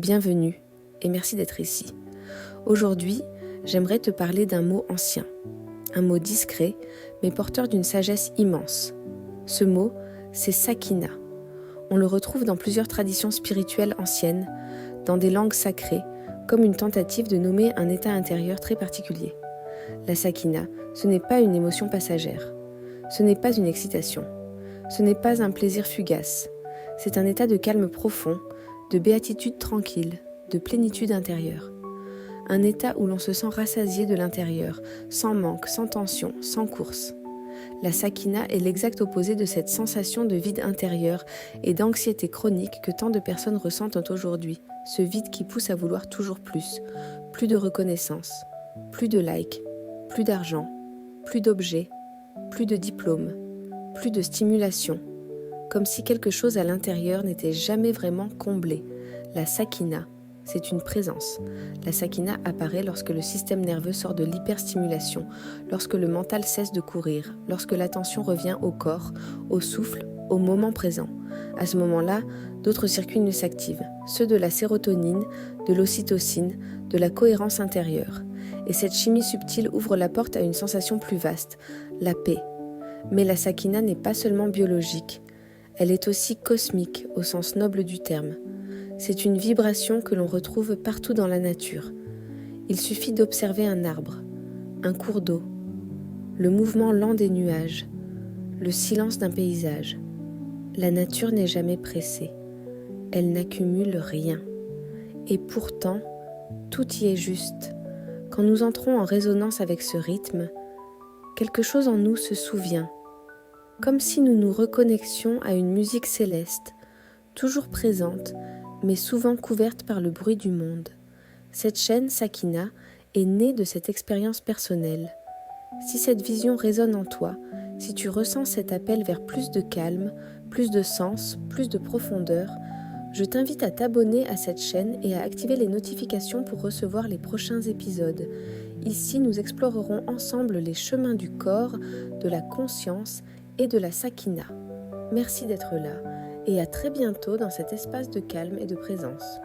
Bienvenue et merci d'être ici. Aujourd'hui, j'aimerais te parler d'un mot ancien, un mot discret mais porteur d'une sagesse immense. Ce mot, c'est Sakina. On le retrouve dans plusieurs traditions spirituelles anciennes, dans des langues sacrées, comme une tentative de nommer un état intérieur très particulier. La Sakina, ce n'est pas une émotion passagère, ce n'est pas une excitation, ce n'est pas un plaisir fugace, c'est un état de calme profond, de béatitude tranquille, de plénitude intérieure. Un état où l'on se sent rassasié de l'intérieur, sans manque, sans tension, sans course. La Sakina est l'exact opposé de cette sensation de vide intérieur et d'anxiété chronique que tant de personnes ressentent aujourd'hui, ce vide qui pousse à vouloir toujours plus de reconnaissance, plus de likes, plus d'argent, plus d'objets, plus de diplômes, plus de stimulation, comme si quelque chose à l'intérieur n'était jamais vraiment comblé. La Sakina, c'est une présence. La Sakina apparaît lorsque le système nerveux sort de l'hyperstimulation, lorsque le mental cesse de courir, lorsque l'attention revient au corps, au souffle, au moment présent. À ce moment-là, d'autres circuits s'activent, ceux de la sérotonine, de l'ocytocine, de la cohérence intérieure. Et cette chimie subtile ouvre la porte à une sensation plus vaste, la paix. Mais la Sakina n'est pas seulement biologique, elle est aussi cosmique au sens noble du terme. C'est une vibration que l'on retrouve partout dans la nature. Il suffit d'observer un arbre, un cours d'eau, le mouvement lent des nuages, le silence d'un paysage. La nature n'est jamais pressée, elle n'accumule rien. Et pourtant, tout y est juste. Quand nous entrons en résonance avec ce rythme, quelque chose en nous se souvient, comme si nous nous reconnections à une musique céleste, toujours présente, mais souvent couverte par le bruit du monde. Cette chaîne, Sakina, est née de cette expérience personnelle. Si cette vision résonne en toi, si tu ressens cet appel vers plus de calme, plus de sens, plus de profondeur, je t'invite à t'abonner à cette chaîne et à activer les notifications pour recevoir les prochains épisodes. Ici, nous explorerons ensemble les chemins du corps, de la conscience et de la Sakina. Merci d'être là et à très bientôt dans cet espace de calme et de présence.